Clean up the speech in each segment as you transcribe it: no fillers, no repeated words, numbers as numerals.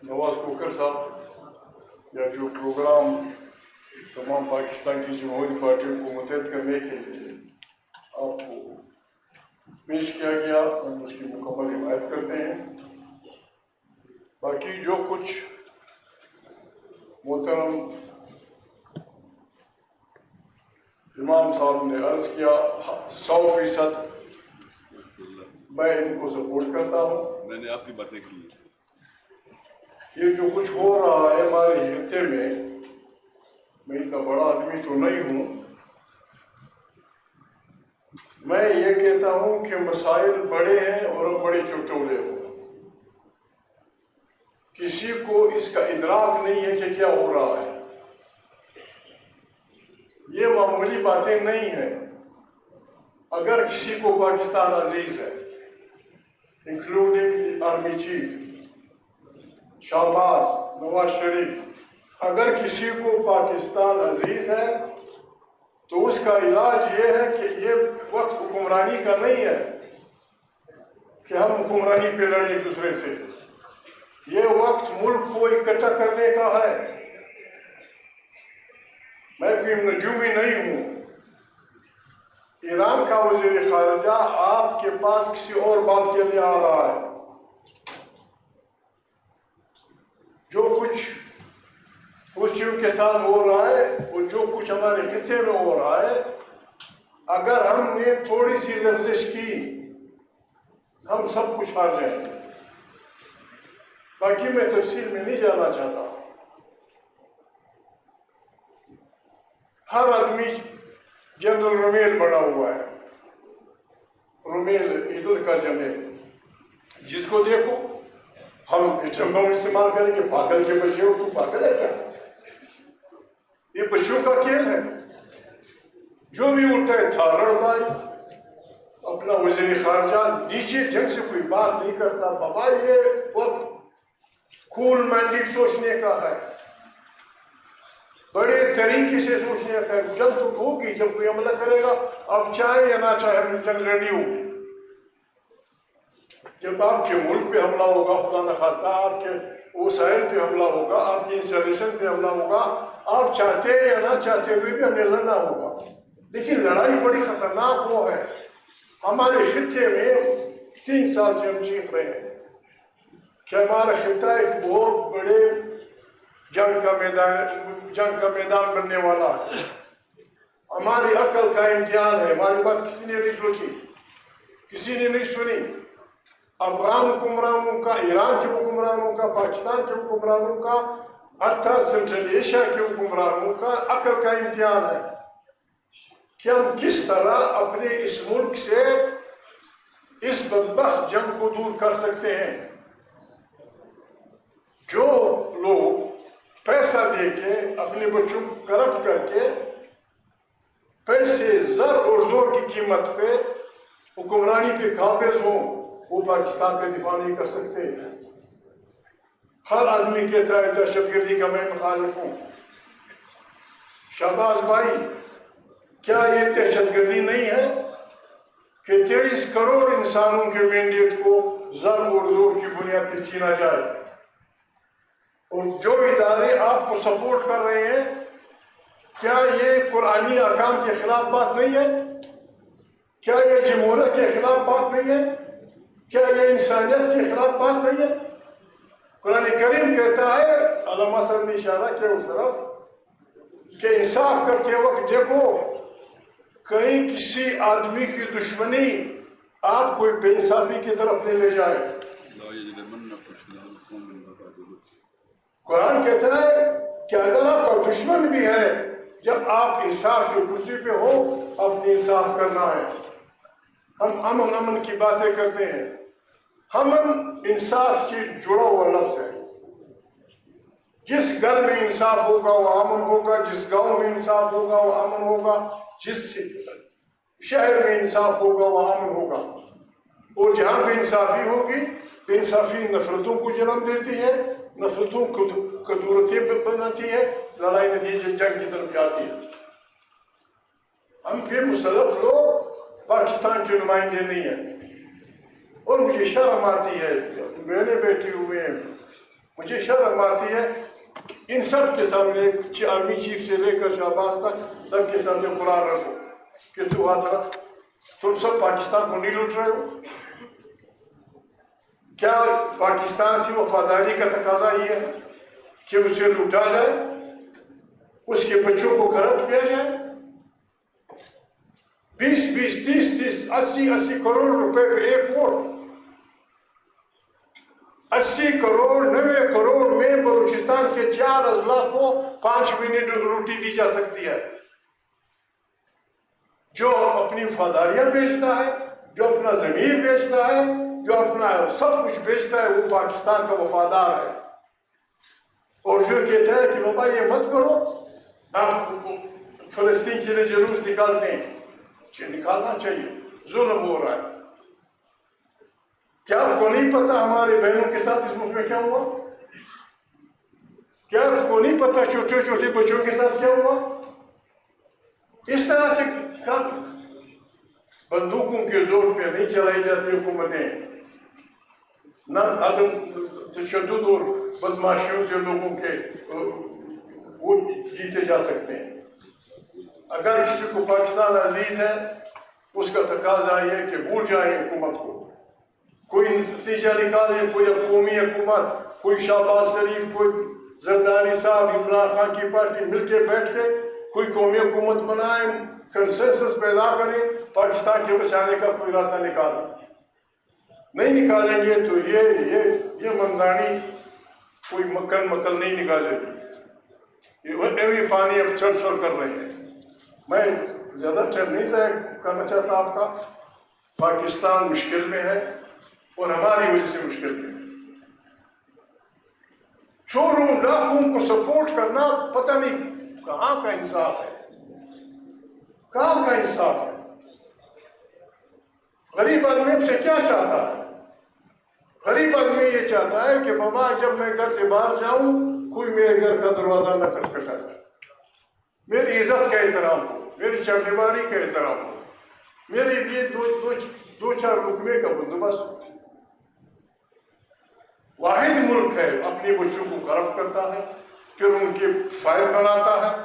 نواز cooker صاحب یا جو پروگرام تمام پاکستان کی جمہوری پارٹیوں کو متحد کرنے کے لیے آپ کو پیش کیا گیا، ہم اس کی مکمل حمایت کرتے ہیں۔ باقی جو کچھ محترم امام صاحب نے عرض کیا 100% میں ان کو سپورٹ کرتا ہوں۔ میں نے آپ کی باتیں کی۔ یہ جو کچھ ہو رہا ہے ہمارے خطے میں اتنا بڑا آدمی تو نہیں ہوں، میں یہ کہتا ہوں کہ مسائل بڑے ہیں اور بڑے چٹولے ہوں، کسی کو اس کا ادراک نہیں ہے کہ کیا ہو رہا ہے۔ یہ معمولی باتیں نہیں ہیں۔ اگر کسی کو پاکستان عزیز ہے، including army chief Shahbaz Nawaz Sharif, اگر کسی کو پاکستان عزیز ہے تو اس کا علاج یہ ہے کہ یہ وقت حکمرانی کا نہیں ہے کہ ہم حکمرانی پہ لڑیں ایک دوسرے سے، یہ وقت ملک کو اکٹھا کرنے کا ہے۔ میں کوئی نجومی نہیں ہوں۔ ایران کا وزیر خارجہ آپ کے پاس کسی اور بات کے لیے آ رہا ہے۔ جو کچھ حوثیوں کے ساتھ ہو رہا ہے اور جو کچھ ہمارے خطے میں ہو رہا ہے، اگر ہم نے تھوڑی سی لفزش کی ہم سب کچھ ہار جائیں گے۔ باقی میں تفصیل میں نہیں جانا چاہتا۔ ہر آدمی جنرل رومیل بنا ہوا ہے، رومیل عیدل کا جنرل، جس کو دیکھو ہم بم استعمال کریں گے، پاگل کے بچے ہو، تو پاگل ہے کیا؟ یہ بچوں کا کھیل ہے۔ جو بھی اٹھتا ہے تھارڑ بھائی اپنا وزیر خارجہ نیچے جنگ سے کوئی بات نہیں کرتا۔ بابا یہ وقت کول مائنڈڈ سوچنے کا ہے، بڑے طریقے سے سوچنے کا ہے۔ جب تو ہوگی، جب کوئی حملہ کرے گا، آپ چاہیں یا نہ چاہیں ہم جنگ لڑنی ہوگی۔ جب آپ کے ملک پہ حملہ ہوگا، خدا نخواستہ آپ کے وسائل پہ حملہ ہوگا، آپ کی انسٹالیشن پہ حملہ ہوگا، آپ چاہتے یا نہ چاہتے ہوئے بھی ہمیں لڑنا ہوگا۔ لیکن لڑائی بڑی خطرناک وہ ہے۔ ہمارے خطے میں 3 سال سے ہم چیخ رہے ہیں کہ ہمارا خطہ ایک بہت بڑے جنگ کا میدان بننے والا ہے۔ ہماری عقل کا امتحان ہے۔ ہماری بات کسی نے نہیں سوچی، کسی نے نہیں سنی۔ افغان حکمرانوں کا، ایران کے حکمرانوں کا، پاکستان کے حکمرانوں کا، حتیٰ سینٹرل ایشیا کے حکمرانوں کا عقل کا امتحان ہے کہ ہم کس طرح اپنے اس ملک سے اس بدبخت جنگ کو دور کر سکتے ہیں۔ جو لوگ پیسہ دے کے اپنے بچوں کو کرپٹ کر کے پیسے، زر اور زور کی قیمت پہ حکمرانی پہ قابض ہوں، وہ پاکستان کا دفاع نہیں کر سکتے۔ ہر آدمی کہتا ہے دہشت گردی کا میں مخالف ہوں۔ شہباز بھائی، کیا یہ دہشت گردی نہیں ہے کہ 23 کروڑ انسانوں کے مینڈیٹ کو زر اور زور کی بنیاد پہ چھینا جائے؟ اور جو ادارے آپ کو سپورٹ کر رہے ہیں، کیا یہ قرآنی احکام کے خلاف بات نہیں ہے؟ کیا یہ جمہوریت کے خلاف بات نہیں ہے؟ کیا یہ انسانیت کے خلاف بات نہیں ہے؟ قرآن کریم کہتا ہے، علامہ صاحب نے اشارہ کیا اس طرف کہ انصاف کرتے وقت دیکھو کہیں کسی آدمی کی دشمنی آپ کوئی بے انصافی کی طرف نہیں لے جائے۔ قرآن کہتا ہے کہ اگر آپ کا دشمن بھی ہے، جب آپ انصاف کی کرسی پہ ہو، اپنی انصاف کرنا ہے۔ ہم امن کی باتیں کرتے ہیں۔ امن انصاف سے جڑا ہوا لفظ ہے۔ جس گھر میں انصاف ہوگا وہ امن ہوگا، جس گاؤں میں انصاف ہوگا وہ امن ہوگا، جس شہر میں انصاف ہوگا وہ امن ہوگا۔ اور جہاں بے انصافی ہوگی، بے انصافی نفرتوں کو جنم دیتی ہے، نفرتوں کو کدورتیں بناتی ہے، لڑائی نتیجے جنگ کی طرف جاتی ہے۔ ہم بے مسلط لوگ پاکستان کے نمائندے نہیں ہیں، اور مجھے شرم آتی ہے، میں نے بیٹھے ہوئے ہیں مجھے شرم آتی ہے ان سب کے سامنے آرمی چیف سے لے کر شہباز تک سب کے سامنے قرآن رکھو کہ تو ہاتھ رکھ، تم سب پاکستان کو نہیں لوٹ رہے ہو؟ کیا پاکستان سے وفاداری کا تقاضا یہ ہے کہ اسے لوٹا جائے، اس کے بچوں کو کرپٹ کیا جائے؟ 20 30 80 کروڑ روپے پہ ایک ووٹ، 80 کروڑ 90 کروڑ میں بلوچستان کے 4 اضلاع کو 5 منٹ روٹی دی جا سکتی ہے۔ جو اپنی وفاداریاں بیچتا ہے، جو اپنا ضمیر بیچتا ہے، جو اپنا سب کچھ بیچتا ہے، وہ پاکستان کا وفادار ہے۔ اور جو کہتا ہے کہ بابا یہ مت کرو، آپ فلسطین کے لیے جلوس نکالتے ہیں، نکالنا چاہیے، ظلم ہو رہا ہے۔ کیا آپ کو نہیں پتا ہمارے بہنوں کے ساتھ اس ملک میں کیا ہوا؟ کیا آپ کو نہیں پتا چھوٹے چھوٹے بچوں کے ساتھ کیا ہوا؟ اس طرح سے بندوقوں کے زور پہ نہیں چلائی جاتی حکومتیں، نہ عدم تشدد اور بدماشیوں سے لوگوں کے وہ جیتے جا سکتے ہیں۔ اگر کسی کو پاکستان عزیز ہے، اس کا تقاضا یہ ہے کہ بھول جائیں حکومت کو، کوئی نتیجہ نکالے، کوئی قومی حکومت، کوئی شہباز شریف، کوئی زرداری صاحب، عمران خان کی پارٹی مل کے بیٹھ کے کوئی قومی حکومت بنائے، کنسنسس پیدا کرے، پاکستان کے بچانے کا کوئی راستہ نکالے۔ نہیں نکالیں گے تو یہ مندانی کوئی مکل نہیں نکالے گی۔ یہ پانی اب چڑھ کر رہے ہیں۔ میں زیادہ ٹائم نہیں ضائع کرنا چاہتا آپ کا۔ پاکستان مشکل میں ہے اور ہماری وجہ سے مشکل میں ہے۔ چوروں ڈاکوؤں کو سپورٹ کرنا پتہ نہیں کہاں کا انصاف ہے، کہاں کا انصاف ہے۔ غریب آدمی اب سے کیا چاہتا ہے؟ غریب آدمی یہ چاہتا ہے کہ بابا جب میں گھر سے باہر جاؤں کوئی میرے گھر کا دروازہ نہ کھٹکھٹائے، میری عزت کا احترام ہو، میری چاردیواری کا احترام ہو، میرے لیے دو چار رکنے کا بندوبست ہو۔ واحد ملک ہے اپنے بچوں کو کرپٹ کرتا ہے، پھر ان کے فائل بناتا ہے،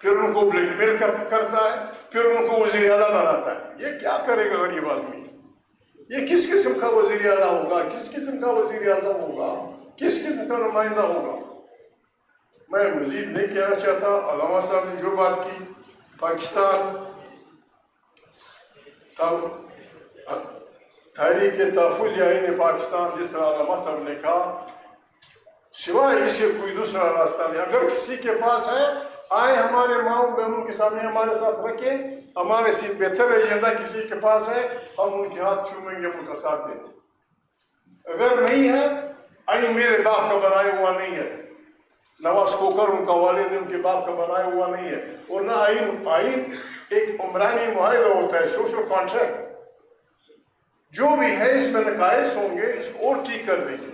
پھر ان کو بلیک میل کرتا ہے، پھر ان کو وزیر اعلیٰ بناتا ہے۔ یہ کیا کرے گا غریب آدمی؟ یہ کس قسم کا وزیر اعلیٰ ہوگا، کس قسم کا وزیر اعظم ہوگا، کس قسم کا نمائندہ ہوگا؟ میں مزید نہیں کہنا چاہتا۔ علامہ صاحب نے جو بات کی، پاکستان تحریک تحفظ آئین پاکستان، جس طرح علامہ صاحب نے کہا، سوائے اسے کوئی دوسرا راستہ نہیں۔ اگر کسی کے پاس ہے، آئے ہمارے ماؤں بہنوں کے سامنے ہمارے ساتھ رکھیں، ہمارے سے بہتر ایجنڈا کسی کے پاس ہے، ہم ان کے ہاتھ چومیں گے، ان کا ساتھ دیں گے۔ اگر نہیں ہے، آئین میرے باپ کا بنایا ہوا نہیں ہے، نواز کوکر ان کا والد ان کے باپ کا بنایا ہوا نہیں ہے، اور نہ آئین ایک عمرانی معاہدہ ہوتا ہے، سوشل کانٹریکٹ۔ جو بھی ہے اس میں نقائص ہوں گے، اس کو اور ٹھیک کر دیں گے۔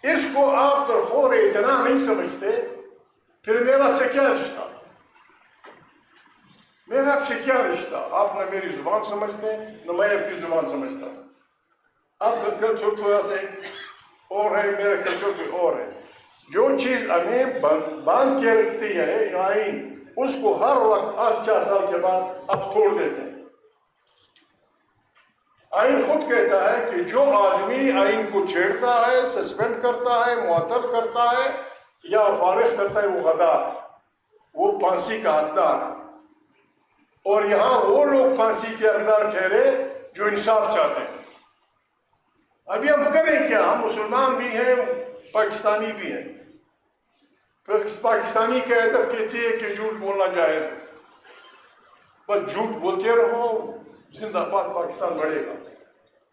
اس کو آپ درخور اعتنا نہیں سمجھتے، پھر میرا آپ سے کیا رشتہ؟ میرا آپ سے کیا رشتہ؟ آپ نہ میری زبان سمجھتے ہیں، نہ میں آپ کی زبان سمجھتا ہوں۔ آپ کا کلچر تھوڑا سا اور ہے، میرا کلچر کوئی اور ہے۔ جو چیز ہمیں باندھ کے رکھتی ہے آئین، اس کو ہر وقت ہر 4 سال کے بعد اب توڑ دیتے ہیں۔ آئین خود کہتا ہے کہ جو آدمی آئین کو چھیڑتا ہے، سسپینڈ کرتا ہے، معطل کرتا ہے یا فارغ کرتا ہے، وہ غدار ہے، وہ پھانسی کا حقدار ہے۔ اور یہاں وہ لوگ پھانسی کے حقدار ٹھہرے جو انصاف چاہتے ہیں۔ ابھی ہم کریں کیا؟ ہم مسلمان بھی ہیں، پاکستانی بھی ہیں۔ پاکستانی کی عادت کہتی ہے کہ جھوٹ بولنا جائز ہے، بس جھوٹ بولتے رہو، زندہ باد پاکستان بڑھے گا۔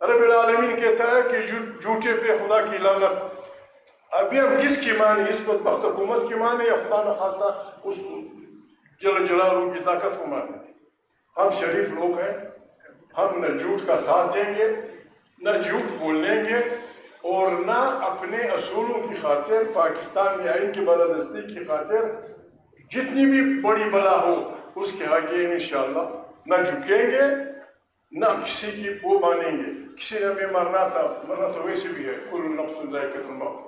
رب العالمین کہتا ہے کہ جھوٹے پہ خدا کی لعنت۔ ابھی ہم کس کی مانے؟ اس بدبخت حکومت کی مانے یا خدا نخواستہ اس جل جلالہ کی طاقت کو مانے؟ ہم شریف لوگ ہیں، ہم نہ جھوٹ کا ساتھ دیں گے، نہ جھوٹ بولیں گے، اور نہ اپنے اصولوں کی خاطر، پاکستان میں آئین کی بالادستی کی خاطر جتنی بھی بڑی بلا ہو اس کے آگے انشاءاللہ نہ جھکیں گے، نہ کسی کی وہ مانیں گے۔ کسی نے ہمیں مرنا تو ویسے بھی ہے، کل نفس ذائقۃ الموت۔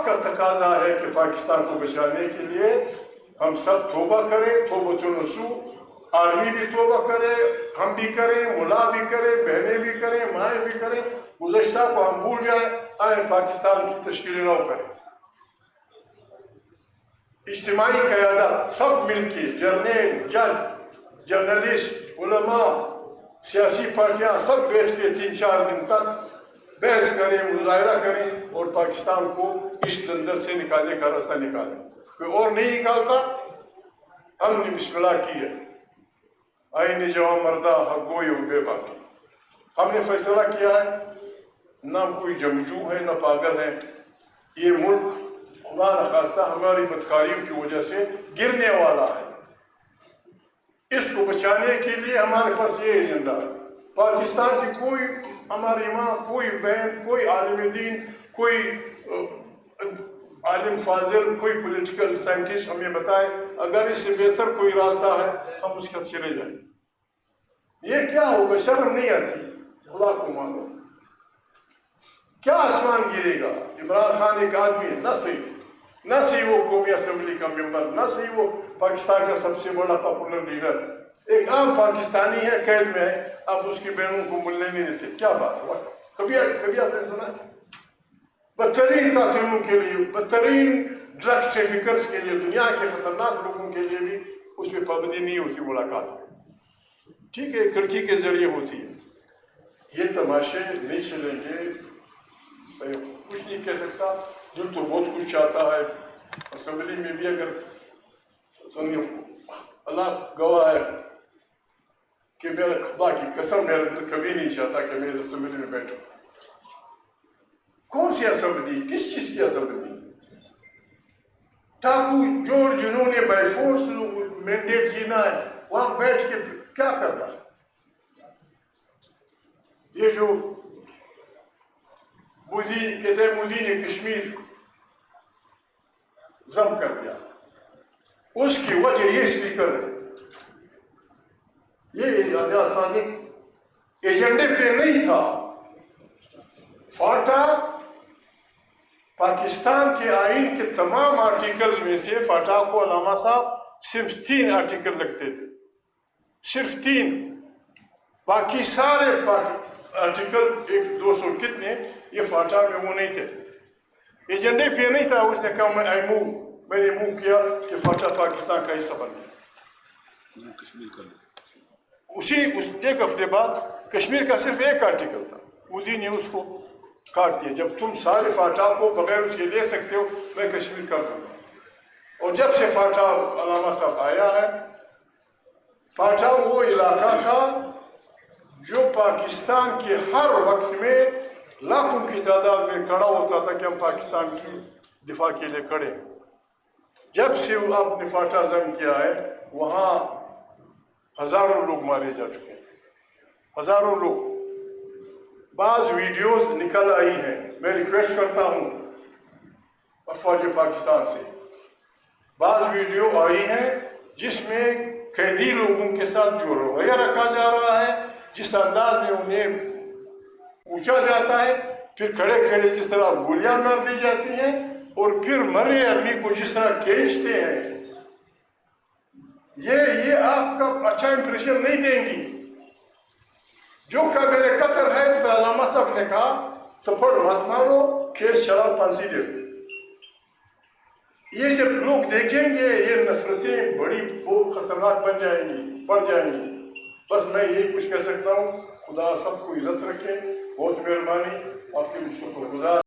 وقت کا تقاضا ہے کہ پاکستان کو بچانے کے لیے ہم سب توبہ کریں، توبۃ النصوح، آدمی بھی توبہ کرے، ہم بھی کریں، ملا بھی کرے، بہنیں بھی کریں، مائیں بھی کریں، گزشتہ کو ہم بھول جائیں، آئیں پاکستان کی تشکیل نو کریں۔ اجتماعی قیادت سب مل کے، جرنیل، جج، جرنلسٹ، علماء، سیاسی پارٹیاں سب بیٹھ کے 3-4 دن تک بحث کریں، مظاہرہ کریں اور پاکستان کو اس دندر سے نکالنے کا راستہ نکالیں۔ کوئی اور نہیں نکالتا، ہم نے بسم اللہ کی ہے۔ آئین جوان مردہ حق گوئی و بے باکی، ہم نے فیصلہ کیا ہے، نہ کوئی جنگجو ہے نہ پاگل ہے، یہ ملک خدا نخواستہ ہماری بدکاریوں کی وجہ سے گرنے والا ہے۔ اس کو بچانے کے لیے ہمارے پاس یہ ایجنڈا ہے۔ پاکستان کی کوئی ہماری ماں، کوئی بہن، کوئی عالم دین، کوئی عالم فاضل، کوئی پولیٹیکل سائنٹسٹ ہمیں بتائے اگر اس سے بہتر کوئی راستہ ہے ہم اس کے ساتھ چلے جائیں۔ یہ کیا ہوگا؟ شرم نہیں آتی؟ خدا کو مانو، کیا آسمان گرے گا؟ عمران خان ایک آدمی ہے، نہ صحیح وہ قومی اسمبلی کا ممبر، نہ صحیح وہ پاکستان کا سب سے بڑا پاپولر لیڈر، ایک عام پاکستانی ہے، قید میں ہے، آپ اس کی بہنوں کو ملنے نہیں دیتے، کیا بات ہوا؟ کبھی آپ نے سنا؟ بدترین قاتلوں کے لیے، بدترین ڈرگ ٹریفکرز کے لیے، دنیا کے خطرناک لوگوں کے لیے بھی اس میں پابندی نہیں ہوتی ملاقات میں، ٹھیک ہے، کھڑکی کے ذریعے ہوتی ہے۔ یہ تماشے نہیں چلیں گے، کچھ نہیں کہہ سکتا، دل تو بہت کچھ چاہتا ہے۔ اسمبلی میں بھی اگر اللہ گواہ ہے کہ میرا خدا کی قسم میرا دل کبھی نہیں چاہتا کہ میں اس اسمبلی میں بیٹھوں۔ کون سی اسمبلی؟ کس چیز کی اسمبلی؟ ٹاکو جوڑ جنہوں نے بائی فورس مینڈیٹ جینا ہے، وہاں بیٹھ کے کیا کرنا ہے؟ یہ جو کہتے ہیں مودی نے کشمیر ضم کر دیا، اس کی وجہ یہ اسپیکر ہے۔ یہ اعجاز صادق ایجنڈے پہ نہیں تھا۔ فاٹا پاکستان کے آئین کے تمام آرٹیکلز میں سے فاٹا کو علامہ صاحب صرف 3 آرٹیکل لگتے تھے، صرف 3، باقی سارے آرٹیکل 100-200 کتنے یہ فاٹا میں وہ نہیں تھے، ایجنڈے پہ نہیں تھا۔ اس نے کہا میں نے موو کیا کہ فاٹا پاکستان کا حصہ بن گیا۔ اسی ایک ہفتے بعد کشمیر کا صرف 1 آرٹیکل تھا، مودی نے اس کو کاٹ دیا۔ جب تم سارے فاٹا کو بغیر اس کے لے سکتے ہو، میں کشمیر کر دوں گا۔ اور جب سے فاٹا علامہ صاحب آیا ہے، فاٹا وہ علاقہ تھا جو پاکستان کے ہر وقت میں لاکھوں کی تعداد میں کھڑا ہوتا تھا کہ ہم پاکستان کی دفاع کے لیے کھڑے ہیں۔ جب سے آپ نے فاٹا ضم کیا ہے، وہاں ہزاروں لوگ مارے جا چکے ہیں، ہزاروں لوگ۔ بعض ویڈیوز نکل آئی ہیں، میں ریکویسٹ کرتا ہوں افواج پاکستان سے، بعض ویڈیو آئی ہیں جس میں قیدی لوگوں کے ساتھ جو رویہ رکھا جا رہا ہے، جس انداز میں انہیں پوچھا جاتا ہے، پھر کھڑے کھڑے جس طرح گولیاں مار دی جاتی ہیں، اور پھر مرے آدمی کو جس طرح کھینچتے ہیں، یہ آپ کا اچھا امپریشن نہیں دیں گی۔ جو قابل قتل ہے، جس طرح علامہ صاحب نے کہا، تھپڑ مت مارو، کیس چلا، پھانسی دے دو۔ یہ جب لوگ دیکھیں گے، یہ نفرتیں بڑی بہت خطرناک بن جائیں گی، بڑھ جائیں گی۔ بس میں یہی کچھ کہہ سکتا ہوں، خدا سب کو عزت رکھے، بہت مہربانی، آپ کے شکر گزار۔